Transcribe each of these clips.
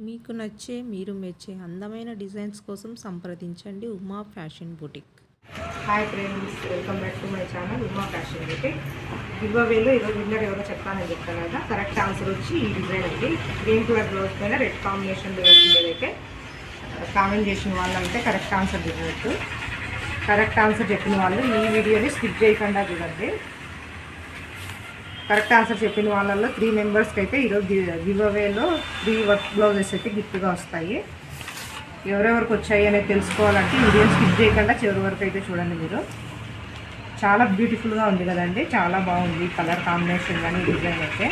మీకు నచ్చే మీరు మెచ్చే అందమైన డిజైన్స్ కోసం సంప్రదించండి Uma fashion boutique. Hi friends, welcome back to my channel Uma fashion boutique. Give అవేలో ఈరోజు విన్నర్ ఎవరో చెప్తానని చెప్తాను కదా. కరెక్ట్ ఆన్సర్ వచ్చి ఈ డిజైన్ అండి. గ్రీన్ కలర్ బ్లౌజ్ పైన రెడ్ కాంబినేషన్లో వేసిందేదైతే కామెంట్ చేసిన వాళ్ళు అయితే కరెక్ట్ ఆన్సర్ చెప్పినట్టు. కరెక్ట్ ఆన్సర్ చెప్పిన వాళ్ళు ఈ వీడియోని స్కిప్ చేయకుండా చూడండి. కరెక్ట్ ఆన్సర్ చెప్పిన వాళ్ళల్లో 3 మెంబర్స్కి అయితే ఈరోజు గివ్ అవేలో 3 వర్క్ బ్లౌజెస్ అయితే గిఫ్ట్గా వస్తాయి. ఎవరెవరికి వచ్చాయి అనేది తెలుసుకోవాలంటే వీడియో స్కిప్ చేయకుండా చివరి వరకు అయితే చూడండి. మీరు చాలా బ్యూటిఫుల్గా ఉంది కదండి, చాలా బాగుంది కలర్ కాంబినేషన్ కానీ డిజైన్ అయితే.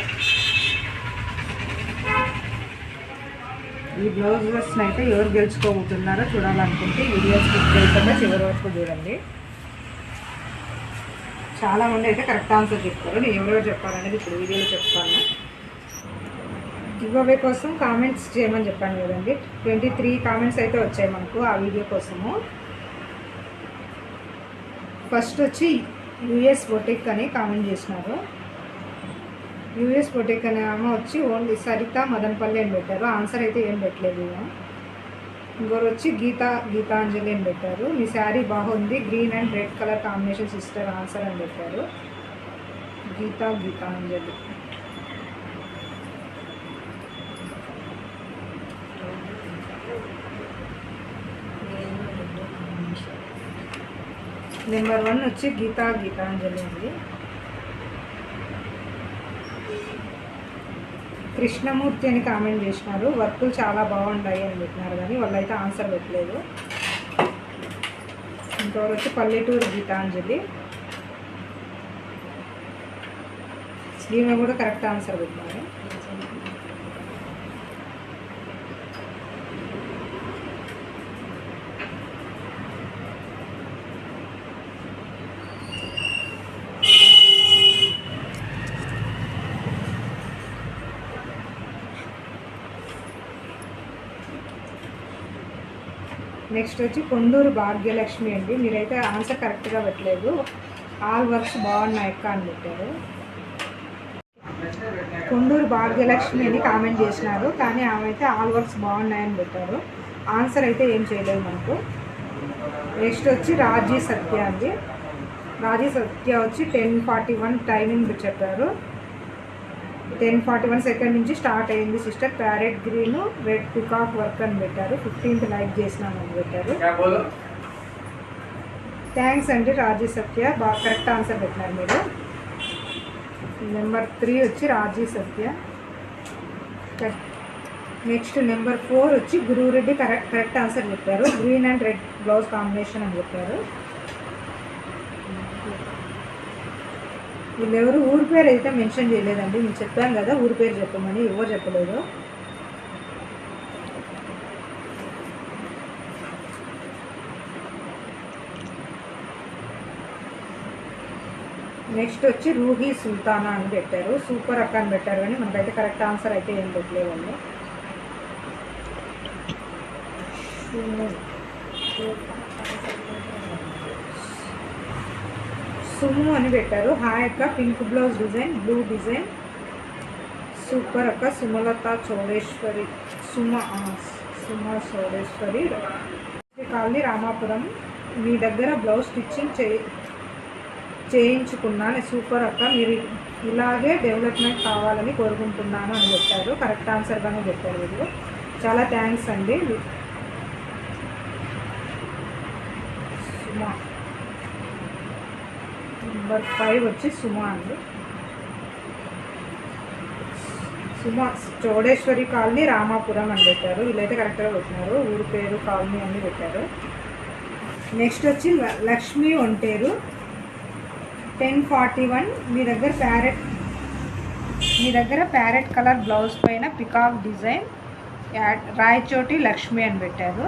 ఈ బ్లౌజెస్ని అయితే ఎవరు గెలుచుకోబోతున్నారో చూడాలనుకుంటే వీడియో స్కిప్ చేయకుండా చివరి వరకు చూడండి. చాలామంది అయితే కరెక్ట్ ఆన్సర్ చెప్తారు. నేను ఎవరెవరు చెప్పాలనేది ఇప్పుడు వీడియోలో చెప్తాను. గివ్ అవే కోసం కామెంట్స్ చేయమని చెప్పాను కదండి. 23 కామెంట్స్ అయితే వచ్చాయి మనకు ఆ వీడియో కోసము. ఫస్ట్ వచ్చి యూఎస్ బొటిక్ అని కామెంట్ చేసినారు. యూఎస్ బొటిక్ అనే ఆమె వచ్చి ఓన్లీ సరిత మదనపల్లి అని పెట్టారు. ఆన్సర్ అయితే ఏం పెట్టలేదు. ఇంకోరు వచ్చి గీతాంజలి అని పెట్టారు. మీ శారీ బాగుంది, green and red colour combination sister answer అని పెట్టారు. గీతాంజలి. నెంబర్ 1 వచ్చి గీతాంజలి అండి. కృష్ణమూర్తి అని కామెంట్ చేసినారు. వర్కులు చాలా బాగుంటాయి అని పెట్టినారు కానీ వాళ్ళు అయితే ఆన్సర్ పెట్టలేదు. ఇంకొకరు వచ్చి పల్లెటూరు గీతాంజలి. ఈమె కూడా కరెక్ట్ ఆన్సర్ పెట్టినారు. నెక్స్ట్ వచ్చి కొండూరు భాగ్యలక్ష్మి అండి. మీరైతే ఆన్సర్ కరెక్ట్గా పెట్టలేదు. ఆల్ వర్క్స్ బాగున్నాయి అక్క అని పెట్టారు. కొండూరు భాగ్యలక్ష్మి అని కామెంట్ చేసినారు కానీ ఆమె అయితే ఆల్ వర్క్స్ బాగున్నాయని పెట్టారు. ఆన్సర్ అయితే ఏం చేయలేదు మనకు. నెక్స్ట్ వచ్చి రాజీ సత్య అండి. రాజీ సత్య వచ్చి 10:41 టైమింగ్ చెప్పారు. 10:41 సెకండ్ నుంచి స్టార్ట్ అయింది sister. Parrot green red peacock work అని పెట్టారు. 15th లైక్ చేసినామని పెట్టారు. థ్యాంక్స్ అండి రాజీ సత్య, బాగా కరెక్ట్ ఆన్సర్ పెట్టినారు మీరు. నెంబర్ 3 వచ్చి రాజీ సత్య. నెక్స్ట్ నెంబర్ 4 వచ్చి గురురెడ్డి కరెక్ట్ ఆన్సర్ చెప్పారు. Green and red blouse combination అని చెప్పారు. వీళ్ళెవరు ఊరి పేరు అయితే మెన్షన్ చేయలేదండి. నేను చెప్పాను కదా ఊరి పేరు చెప్పమని, ఎవరు చెప్పలేదు. నెక్స్ట్ వచ్చి రూహీ సుల్తానా అని పెట్టారు. సూపర్ అక్క అని పెట్టారు కానీ మనకైతే కరెక్ట్ ఆన్సర్ అయితే ఏం పెట్టలేదండి. సుము అని పెట్టారు. హాయ్ అక్క, pink blouse design, blue design, super అక్క. సుమలత చౌడేశ్వరి, సుమ చౌడేశ్వరి కాలనీ రామాపురం. మీ దగ్గర బ్లౌజ్ స్టిచ్చింగ్ చేయించుకున్నాను. సూపర్ అక్క, మీరు ఇలాగే డెవలప్మెంట్ కావాలని కోరుకుంటున్నాను అని చెప్పారు. కరెక్ట్ ఆన్సర్గానే చెప్పారు వీళ్ళు. చాలా థ్యాంక్స్ అండి. సుమా. నెంబర్ 5 వచ్చి సుమా అండి. సుమా చౌడేశ్వరి కాలనీ రామాపురం అని పెట్టారు. వీళ్ళైతే కరెక్ట్గా పెట్టినారు. ఊరి పేరు కాలనీ అని పెట్టారు. నెక్స్ట్ వచ్చి లక్ష్మి ఒంటేరు. 10:41 మీ దగ్గర ప్యారెట్ కలర్ బ్లౌజ్ పైన పికాక్ డిజైన్ రాయచోటి లక్ష్మి అని పెట్టారు.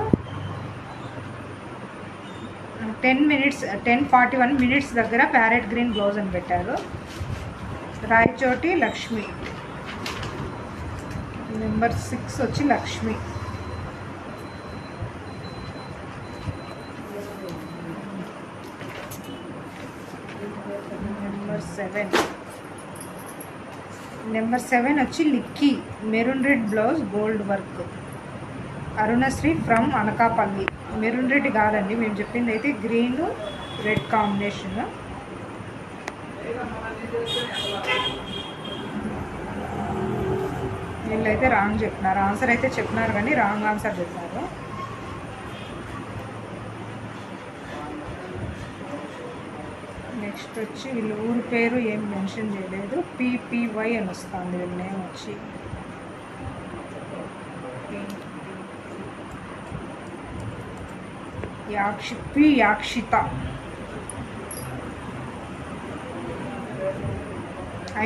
10:41 మినిట్స్ దగ్గర ప్యారెట్ గ్రీన్ బ్లౌజ్ అని పెట్టారు. రాయచోటి లక్ష్మి. నెంబర్ 6 వచ్చి లక్ష్మి. నెంబర్ 7 వచ్చి లిక్కీ. Maroon red blouse gold work. Arunasri from Anakapalli. Maroon red కాదండి మేము చెప్పింది అయితే గ్రీన్ రెడ్ కాంబినేషన్. వీళ్ళైతే రాంగ్ చెప్పినారు, ఆన్సర్ అయితే చెప్పినారు కానీ రాంగ్ ఆన్సర్ చెప్పినారు. నెక్స్ట్ వచ్చి వీళ్ళ ఊరి పేరు ఏం మెన్షన్ చేయలేదు, పిపివై అని వస్తుంది వీళ్ళ నేమ్ వచ్చి. యాక్షిత.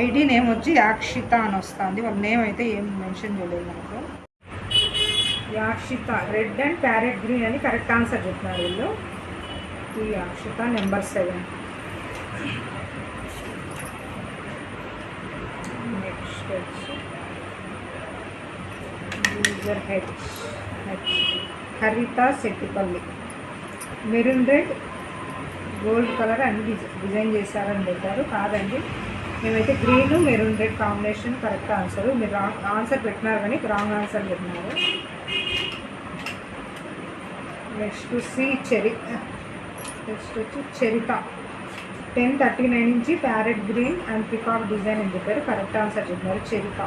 ఐడి నేమ్ వచ్చి యాక్షిత అని వస్తుంది, వాళ్ళ నేమ్ అయితే ఏం మెన్షన్ చేయలేదు మనకు. యాక్షిత రెడ్ అండ్ ప్యారెట్ గ్రీన్ అని కరెక్ట్ ఆన్సర్ చెప్పినారు వీళ్ళు. ఈ యాక్షిత నెంబర్ 7. నెక్స్ట్ వచ్చి యూజర్ హెచ్ హరిత Shettipalli. Maroon red gold colour అన్ని డిజైన్ చేశారని పెట్టారు. కాదండి, మేమైతే green maroon red combination correct answer. మీరు రాంగ్ ఆన్సర్ పెట్టినారు కానీ రాంగ్ ఆన్సర్ పెట్టినారు. నెక్స్ట్ నెక్స్ట్ వచ్చి చరిత 1039 నుంచి parrot green and peacock design అని చెప్పారు. కరెక్ట్ ఆన్సర్ చెప్పినారు చరిత.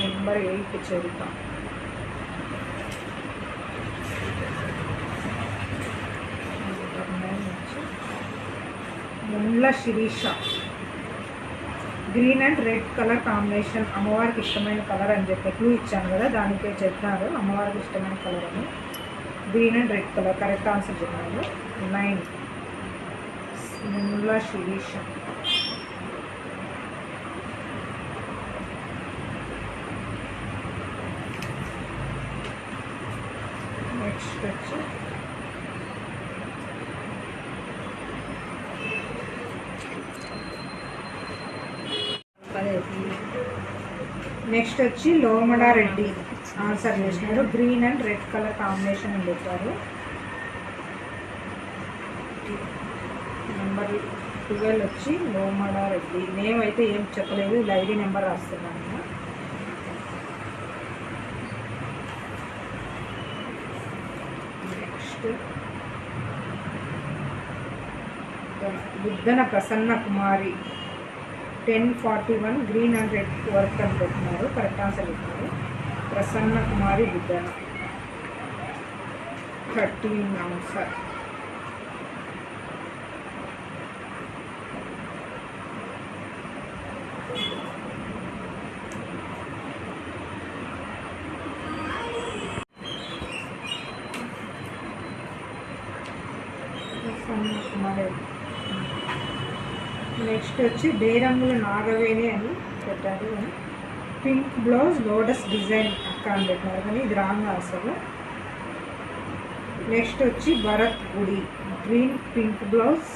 Number 8 Charitha. Mundla Sirisha. Green and red colour combination అమ్మవారికి ఇష్టమైన కలర్ అని చెప్పి క్లూ ఇచ్చాను కదా, దానికే చెప్పినారు అమ్మవారికి ఇష్టమైన కలర్ అని. Green and red colour correct answer చెప్పినారు. 9 ముండ్ల శిరీష. నెక్స్ట్ వచ్చి లోమడారెడ్డి ఆన్సర్ చేసినారు. Green and red colour combination అని చెప్పారు. నెంబర్ 12 వచ్చి లోమడారెడ్డి. నేమ్ అయితే ఏం చెప్పలేదు, ఐడి నెంబర్ రాస్తున్నాను. Next Buddhana Prasanna Kumari 1041 green and red work అని పెట్టినారు. కరెక్ట్ ఆన్సర్ చెప్పారు. ప్రసన్న కుమారి బుద్ధన 13 ఆన్సర్. ప్రసన్న కుమారి. నెక్స్ట్ వచ్చి బేరమ్ముల నాగవేణి అని పెట్టారు. పింక్ బ్లౌజ్ లోటస్ డిజైన్ అక్క అని పెట్టారు కానీ ఇది రాంగ్ అసలు. నెక్స్ట్ వచ్చి భరత్ గుడి. గ్రీన్ పింక్ బ్లౌజ్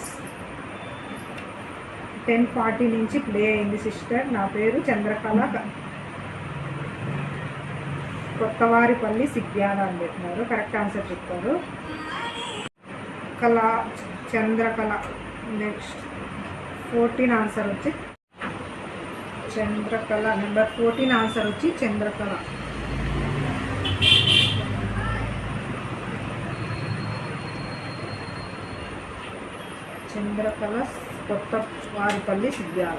1040 నుంచి ప్లే అయింది సిస్టర్. నా పేరు చంద్రకళ, కొత్తవారిపల్లి సిగ్యాల అని పెట్టినారు. కరెక్ట్ ఆన్సర్ చెప్పారు. చంద్రకళ. నెక్స్ట్ 14 ఆన్సర్ వచ్చి చంద్రకళ. నెంబర్ 14 ఆన్సర్ వచ్చి Chandrakala. Chandrakala Kothavaripalli Siddhyala.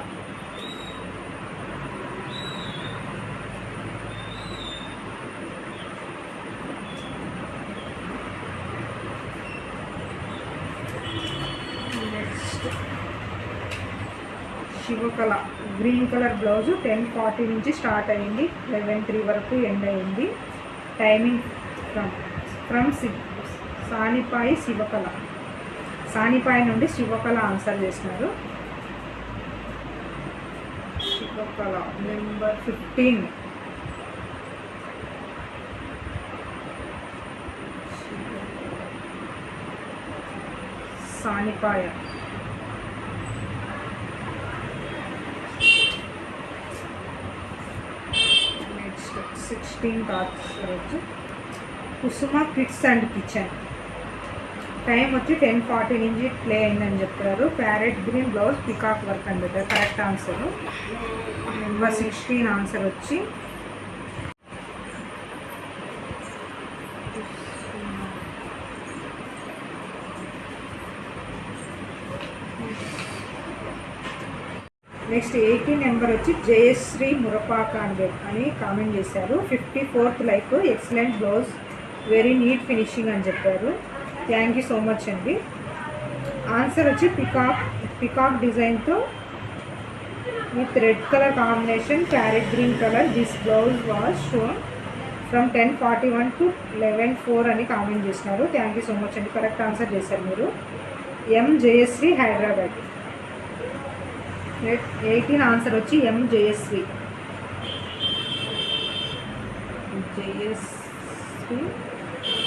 Sivakala. Green colour blouse 1040 నుంచి స్టార్ట్ అయ్యింది, 11:03 వరకు ఎండ్ అయింది. Timing from సానిపాయి Shivakala. సానిపాయి నుండి శివకళ ఆన్సర్ చేసినారు. Sivakala number 15. Sanipaya. Next 16th answer వచ్చి Kusuma kids and kitchen. Time వచ్చి 10:40 నుంచి ప్లే అయిందని చెప్పారు. Parrot green blouse peacock work అని చెప్పారు. Correct answer. నెంబర్ 16 ఆన్సర్ వచ్చి నెక్స్ట్ 18 నెంబర్ వచ్చి జయశ్రీ మురపాక అని కామెంట్ చేశారు. 54th like excellent blouse, very neat finishing అని చెప్పారు. థ్యాంక్ యూ సో మచ్ అండి. ఆన్సర్ వచ్చి పికాక్ డిజైన్తో with red colour combination parrot green colour. This blouse was shown from 10:41 to 11:04 అని కామెంట్ చేసినారు. థ్యాంక్ యూ సో మచ్ అండి. Correct answer చేశారు మీరు. ఎం జయశ్రీ హైదరాబాద్. 18 ఆన్సర్ వచ్చి M Jayasri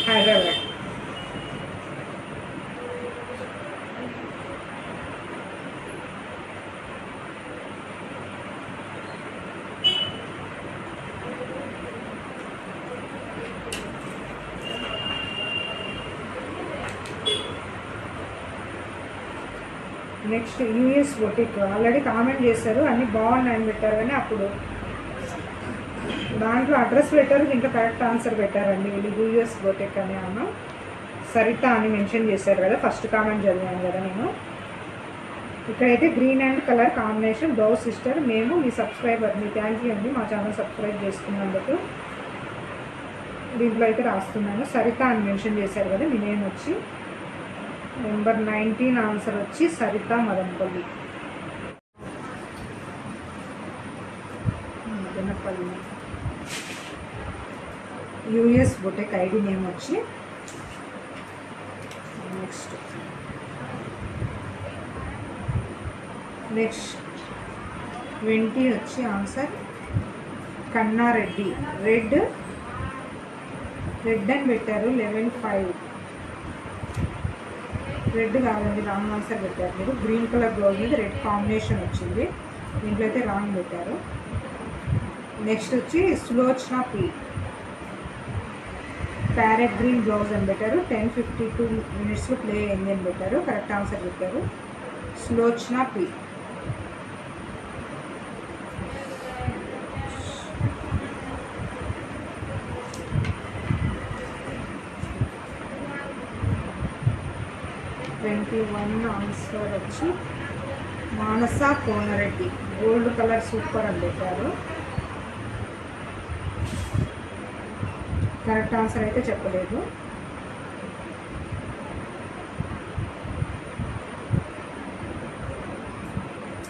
Hyderabad. Next US boutique already comment చేశారు, అన్నీ బాగున్నాయని పెట్టారు, కానీ అప్పుడు దాంట్లో అడ్రస్ పెట్టారు, ఇంకా కరెక్ట్ ఆన్సర్ పెట్టారండి. వీళ్ళు యూఎస్ బొటిక్ అని అన్న సరిత అని మెన్షన్ చేశారు కదా, ఫస్ట్ కామెంట్ చదివాను కదా నేను. ఇక్కడైతే green and colour combination blouse sister. మేము మీ సబ్స్క్రైబర్, మీ థ్యాంక్ యూ అండి మా ఛానల్ సబ్స్క్రైబ్ చేసుకున్నందుకు. దీంట్లో అయితే రాస్తున్నాను సరిత అని మెన్షన్ చేశారు కదా, మీ నేమ్ వచ్చి. నెంబర్ 19 ఆన్సర్ వచ్చి Saritha Madanapalle. US boutique ID name వచ్చి. నెక్స్ట్ 20 వచ్చి ఆన్సర్ కన్నారెడ్డి. రెడ్ అని పెట్టారు. 11:05 రెడ్ కాదండి, రాంగ్ ఆన్సర్ పెట్టారు మీరు. గ్రీన్ కలర్ బ్లౌజ్ మీద రెడ్ కాంబినేషన్ వచ్చింది, దీంట్లో అయితే రాంగ్ పెట్టారు. నెక్స్ట్ వచ్చి Sulochana P. Parrot green blouse అని పెట్టారు. 10:52 ప్లే అయింది అని పెట్టారు. కరెక్ట్ ఆన్సర్ పెట్టారు సులోచన పి. ఆన్సర్ వచ్చి మానస కోనరెడ్డి. గోల్డ్ కలర్ సూపర్ అని పెట్టారు. కరెక్ట్ ఆన్సర్ అయితే చెప్పలేదు.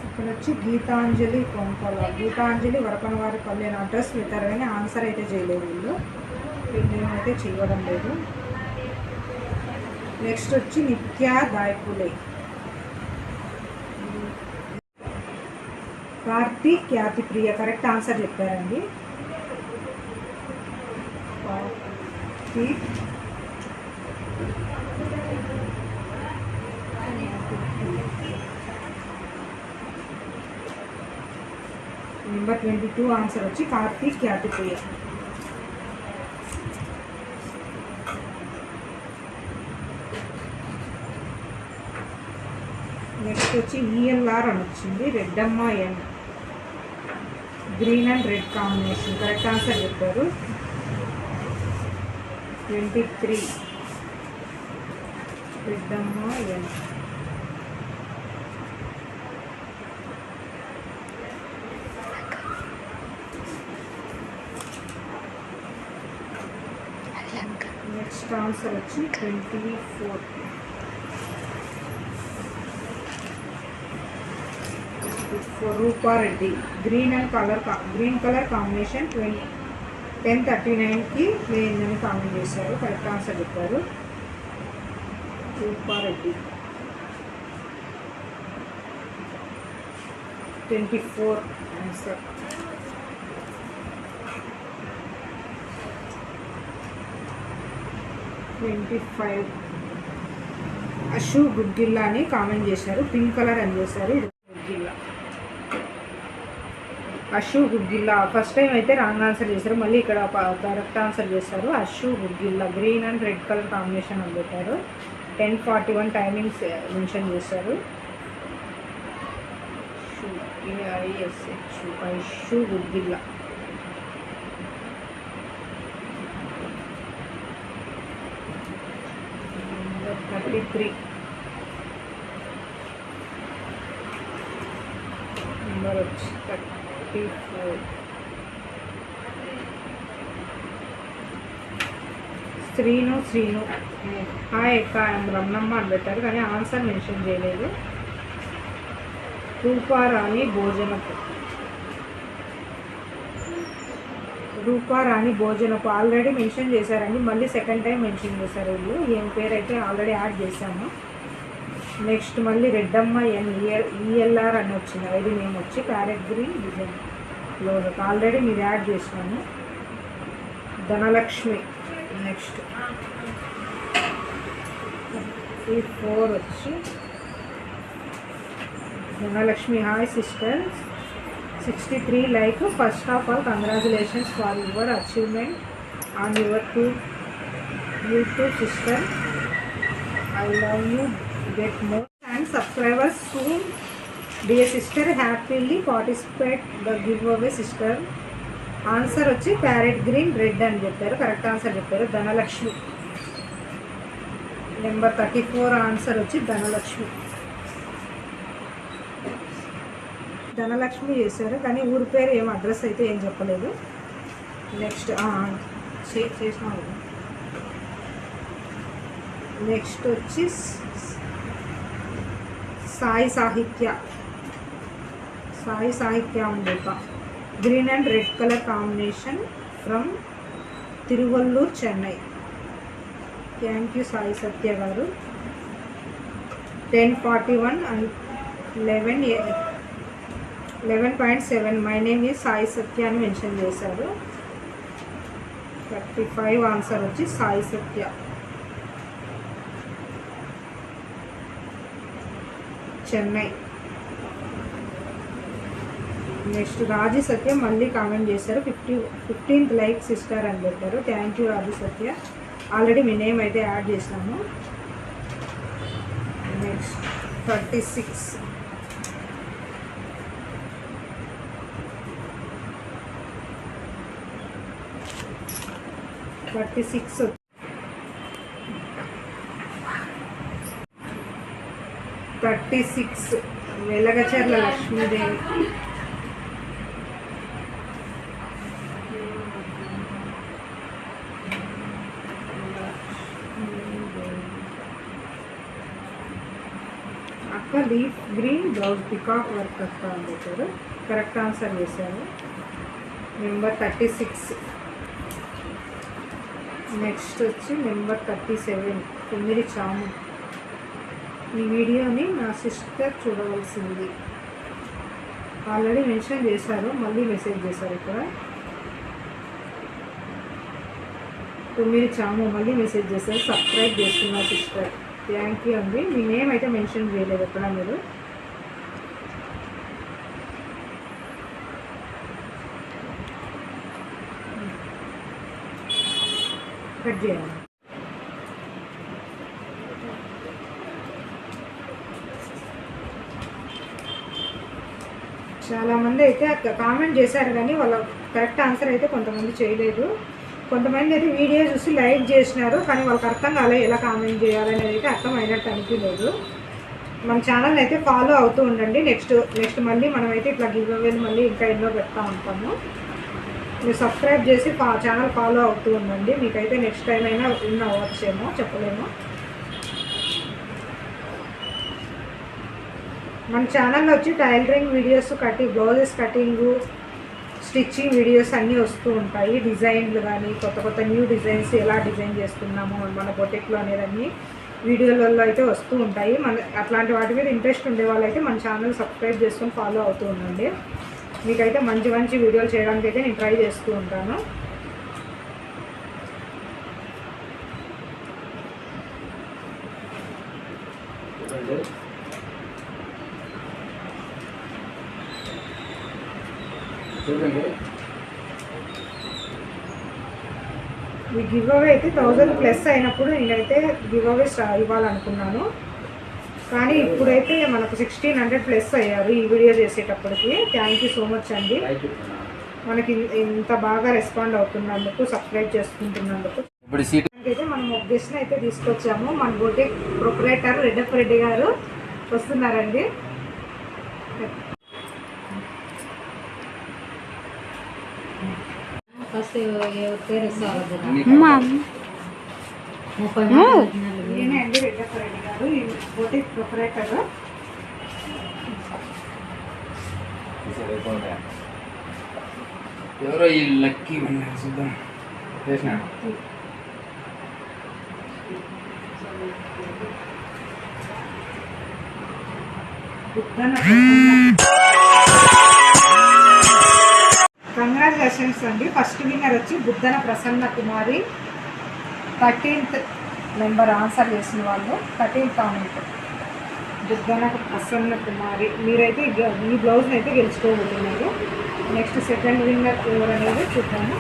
ఇక్కడ వచ్చి గీతాంజలి కొంపల. గీతాంజలి వరపనవారి పల్లెని అడ్రస్ పెట్టారు, కానీ ఆన్సర్ అయితే చేయలేదు వీళ్ళు. వీళ్ళేమైతే చేయడం లేదు. నెక్స్ట్ వచ్చి నిత్యా దాయపులే. కార్తీక్ ఖ్యాతి ప్రియ. కరెక్ట్ ఆన్సర్ చెప్పారండి. కార్తీక్ నెంబర్ 22 ఆన్సర్ వచ్చి కార్తీక్ ఖ్యాతి ప్రియ. నెక్స్ట్ వచ్చి ఈఎల్ఆర్ అని వచ్చింది. Reddamma N. Green and red combination. Correct answer చెప్పారు. 23 రెడ్డమ్మ ఎన్. నెక్స్ట్ ఆన్సర్ వచ్చి 24 రూపారెడ్డి. గ్రీన్ కలర్ కాంబినేషన్ 10:39కి ప్లే అయిందని కామెంట్ చేశారు. కరెక్ట్ ఆన్సర్ చెప్పారు రూపారెడ్డి. 24 ఆన్సర్. అషు గుగ్గిల్లా అని కామెంట్ చేశారు. పింక్ కలర్ అని చేశారు. గుగ్గిల్లా, అషు గుగ్గిల్లా. ఫస్ట్ టైం అయితే రాంగ్ ఆన్సర్ చేశారు, మళ్ళీ ఇక్కడ కరెక్ట్ ఆన్సర్ చేశారు. Ashu Guggilla. Green and red colour combination అని పెట్టారు. 10:41 టైమింగ్స్ మెన్షన్ చేశారు. AISH Aishu Gudgilla. Number 33. Number వచ్చి 34. శ్రీను హాయ్ అక్క రమణమ్మ అని పెట్టారు కానీ ఆన్సర్ మెన్షన్ చేయలేదు. రూపారాణి భోజనపు ఆల్రెడీ మెన్షన్ చేశారండి, మళ్ళీ సెకండ్ టైం మెన్షన్ చేశారు వీళ్ళు. ఏం పేరు అయితే ఆల్రెడీ యాడ్ చేశాము. నెక్స్ట్ మళ్ళీ రెడ్డమ్మ ELR అని వచ్చింది. ఐడి నేమ్ వచ్చి ప్యారెట్ గ్రీన్ డిజైన్లో ఆల్రెడీ మీరు యాడ్ చేసినాము. ధనలక్ష్మి. నెక్స్ట్ 4 వచ్చి Dhanalakshmi. Hi sister, 63 like. First of all congratulations for your achievement on your YouTube sister. I love you, get more and subscribers soon. Dear sister, happily participate the give away sister. Answer వచ్చి parrot green red అని చెప్పారు, correct answer చెప్పారు Dhanalakshmi. Number 34 answer వచ్చి ధనలక్ష్మి చేశారు కానీ ఊరి పేరు ఏం అడ్రస్ అయితే ఏం చెప్పలేదు. నెక్స్ట్ చేసినారు. నెక్స్ట్ వచ్చి Sai Sahithya Amrutha. Green and red colour combination from Tiruvallur, Chennai. Thank you Sai Satya గారు. 10:41 and 11.7. My name is Sai Satya అని మెన్షన్ చేశారు. 35 ఆన్సర్ వచ్చి సాయి సత్య. చెన్నై. నెక్స్ట్ రాజీ సత్య మళ్ళీ కామెంట్ చేశారు. 15th లైక్ సిస్టర్ అని పెట్టారు. Thank you Raji Satya. Already మీ నేమ్ అయితే యాడ్ చేసినాము. నెక్స్ట్ 36. వెలగచర్ల లక్ష్మీదేవి. అక్క leaf green blouse peacock work అక్క అని చెప్పారు, కరెక్ట్ ఆన్సర్ చేశారు. నెంబర్ 36. నెక్స్ట్ వచ్చి నెంబర్ 37 9 చాము. ఈ వీడియోని నా సిస్టర్ చూడవలసింది. ఆల్రెడీ మెన్షన్ చేశారు, మళ్ళీ మెసేజ్ చేశారు. ఇక్కడ 9 చాము మళ్ళీ మెసేజ్ చేశారు. సబ్స్క్రైబ్ చేసుకున్న సిస్టర్, థ్యాంక్ యూ అండి. మీ నేమ్ అయితే మెన్షన్ చేయలేదు ఎక్కడ మీరు. కట్ చేయాలి. చాలామంది అయితే కామెంట్ చేశారు కానీ వాళ్ళ కరెక్ట్ ఆన్సర్ అయితే కొంతమంది చేయలేదు. కొంతమంది అయితే వీడియో చూసి లైక్ చేసినారు కానీ వాళ్ళకి అర్థం కాలేదు ఎలా కామెంట్ చేయాలనేది అయితే అర్థమైనట్టు అనిపించలేదు. మన ఛానల్ అయితే ఫాలో అవుతూ ఉండండి. నెక్స్ట్ మళ్ళీ మనమైతే ఇట్లా గివ్ అవేలు మళ్ళీ ఇంకా ఎన్నో పెడతా ఉంటాము. మీరు సబ్స్క్రైబ్ చేసి ఛానల్ ఫాలో అవుతూ ఉండండి. మీకైతే నెక్స్ట్ టైం అయినా అవ్వచ్చేమో, చెప్పలేము. మన ఛానల్లో వచ్చి tailoring videos, blouses cutting, stitching videos అన్నీ వస్తూ ఉంటాయి. డిజైన్లు కానీ కొత్త న్యూ డిజైన్స్ ఎలా డిజైన్ చేస్తున్నాము మన బొటిక్లో అనేది అన్నీ వీడియోలలో అయితే వస్తూ ఉంటాయి. అట్లాంటి వాటి మీద ఇంట్రెస్ట్ ఉండే వాళ్ళైతే మన ఛానల్ సబ్స్క్రైబ్ చేసుకొని ఫాలో అవుతూ ఉండండి. మీకైతే మంచి వీడియోలు చేయడానికి అయితే నేను ట్రై చేస్తూ ఉంటాను. ఈ గివ్ అవే అయితే 1000+ అయినప్పుడు నేనైతే గివ్ అవే ఇవ్వాలనుకున్నాను. కానీ ఇప్పుడైతే మనకు 1600 ప్లస్ అయ్యారు ఈ వీడియో చేసేటప్పటికి. థ్యాంక్ యూ సో మచ్ అండి, మనకి ఇంత బాగా రెస్పాండ్ అవుతున్నందుకు, సబ్స్క్రైబ్ చేసుకుంటున్నందుకు. అయితే మనం ఒక గెస్ట్ అయితే తీసుకొచ్చాము. మన బొటిక్ ప్రొపరేటర్ రెడ్డప్ప రెడ్డి గారు వస్తున్నారండి. నేనే అండి రెడ్డప్ప రెడ్డి గారు, ఈ బొటిక్ ప్రొపరేటర్. ఎవరో ఈ లక్కీ విన్నర్ చూద్దాం. చేసిన కంగ్రాచులేషన్స్ అండి. ఫస్ట్ విన్నర్ వచ్చి బుద్ధన ప్రసన్న కుమారి, 13th నెంబర్ ఆన్సర్ చేసిన వాళ్ళు, 13th కామెంట్. బుద్ధన ప్రసన్న కుమారి, మీరైతే ఈ బ్లౌజ్ని అయితే గెలుచుకోబోతున్నారు. నెక్స్ట్ సెకండ్ విన్నర్ ఎవరు అనేది చూద్దాము.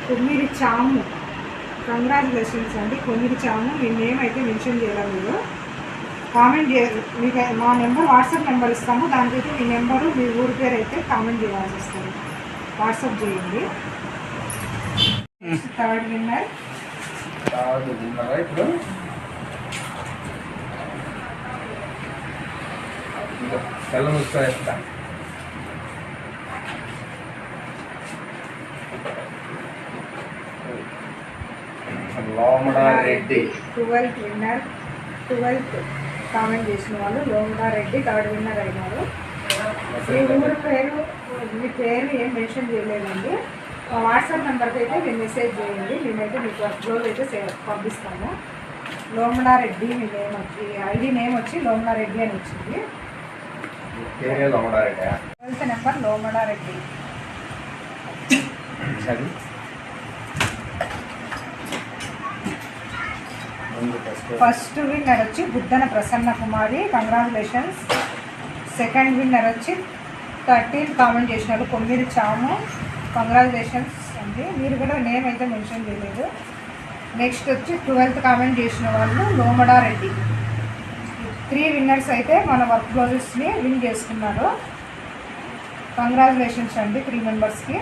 కొమ్మిరి చాము, కంగ్రాచులేషన్స్ అండి. కొమ్మిరి చాము, మీ నేమ్ అయితే మెన్షన్ చేయాలి. మీరు కామెంట్ మీకు మా నెంబర్ వాట్సాప్ నెంబర్ ఇస్తాము, దానికైతే మీ నెంబరు మీ ఊరి పేరు అయితే కామెంట్ చేయాల్సి వస్తుంది. వాట్సాప్ చేయండి. థర్డ్ విన్నర్ ఇప్పుడు కళ్ళ ముస్తా లోమడారెడ్డి. 12th విన్నర్, 12th కామెంట్ చేసిన వాళ్ళు లోమడారెడ్డి థర్డ్ విన్నర్ అయినారు. మీ ఊరి పేరు, మీ పేరు ఏం మెన్షన్ చేయలేదండి. మా వాట్సాప్ నెంబర్కి అయితే మీరు మెసేజ్ చేయండి, మేమైతే మీకు అప్లోడ్ అయితే పంపిస్తాము. లోమడారెడ్డి మీ నేమ్ వచ్చి, ఐడి నేమ్ వచ్చి లోమడారెడ్డి అని వచ్చింది. 12th number లోమడారెడ్డి. ఫస్ట్ విన్నర్ వచ్చి బుద్ధన ప్రసన్న కుమారి, కంగ్రాచులేషన్స్. సెకండ్ విన్నర్ వచ్చి 13th కామెంట్ చేసిన వాళ్ళు కొమ్మిరి చాము, కంగ్రాచులేషన్స్ అండి. మీరు కూడా నేమ్ అయితే మెన్షన్ చేయలేదు. నెక్స్ట్ వచ్చి 12th కామెంట్ చేసిన వాళ్ళు లోమడారెడ్డి. 3 విన్నర్స్ అయితే మన వర్క్ బ్లౌజెస్ని విన్ చేసుకున్నారు. కంగ్రాచులేషన్స్ అండి 3 మెంబర్స్కి.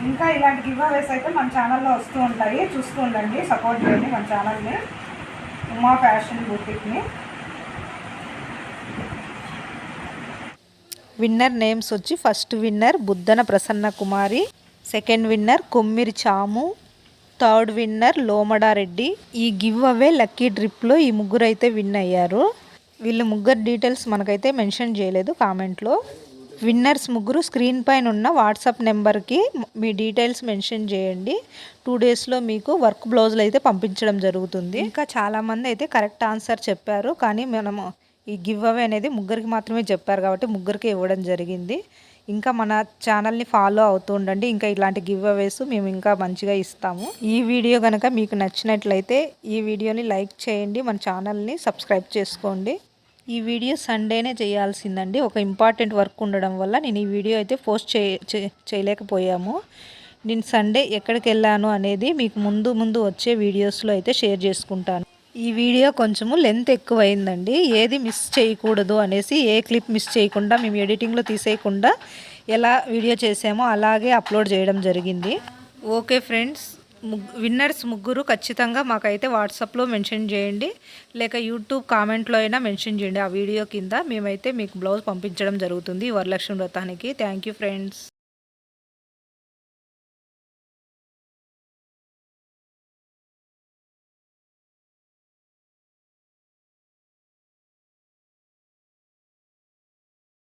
ఇంకా ఇలాంటి గివ్ అవేస్ అయితే మన ఛానల్లో వస్తూ ఉంటాయి, చూస్తూ ఉండండి, సపోర్ట్ చేయండి మన ఛానల్ని, ఉమా ఫ్యాషన్ బూటిక్ని. విన్నర్ నేమ్స్ వచ్చి ఫస్ట్ విన్నర్ బుద్ధన ప్రసన్న కుమారి, సెకండ్ విన్నర్ కొమ్మిరి చాము, థర్డ్ విన్నర్ లోమడారెడ్డి. ఈ గివ్ అవే లక్కీ డ్రిప్లో ఈ ముగ్గురు అయితే విన్ అయ్యారు. వీళ్ళు ముగ్గురు డీటెయిల్స్ మనకైతే మెన్షన్ చేయలేదు కామెంట్లో. విన్నర్స్ ముగ్గురు స్క్రీన్ పైన ఉన్న వాట్సాప్ నెంబర్కి మీ డీటెయిల్స్ మెన్షన్ చేయండి. 2 డేస్లో మీకు వర్క్ బ్లౌజులు అయితే పంపించడం జరుగుతుంది. ఇంకా చాలామంది అయితే కరెక్ట్ ఆన్సర్ చెప్పారు, కానీ మనము ఈ గివ్ అవే అనేది ముగ్గురికి మాత్రమే చెప్పారు కాబట్టి ముగ్గురికి ఇవ్వడం జరిగింది. ఇంకా మన ఛానల్ని ఫాలో అవుతూ ఉండండి, ఇంకా ఇలాంటి గివ్ అవేస్ మేము ఇంకా మంచిగా ఇస్తాము. ఈ వీడియో కనుక మీకు నచ్చినట్లయితే ఈ వీడియోని లైక్ చేయండి, మన ఛానల్ని సబ్స్క్రైబ్ చేసుకోండి. ఈ వీడియో సండేనే చేయాల్సిందండి, ఒక ఇంపార్టెంట్ వర్క్ ఉండడం వల్ల నేను ఈ వీడియో అయితే పోస్ట్ చేయలేకపోయాము. నేను సండే ఎక్కడికి వెళ్ళాను అనేది మీకు ముందు వచ్చే వీడియోస్లో అయితే షేర్ చేసుకుంటాను. ఈ వీడియో కొంచెము లెంత్ ఎక్కువైందండి, ఏది మిస్ చేయకూడదు అనేసి ఏ క్లిప్ మిస్ చేయకుండా మేము ఎడిటింగ్లో తీసేయకుండా ఎలా వీడియో చేసామో అలాగే అప్లోడ్ చేయడం జరిగింది. ఓకే ఫ్రెండ్స్, విన్నర్స్ ముగ్గురు ఖచ్చితంగా మాకైతే వాట్సాప్లో మెన్షన్ చేయండి, లేక యూట్యూబ్ కామెంట్లో అయినా మెన్షన్ చేయండి. ఆ వీడియో కింద మేమైతే మీకు బ్లౌజ్ పంపించడం జరుగుతుంది వరలక్ష్మి వ్రతానికి. Thank you friends.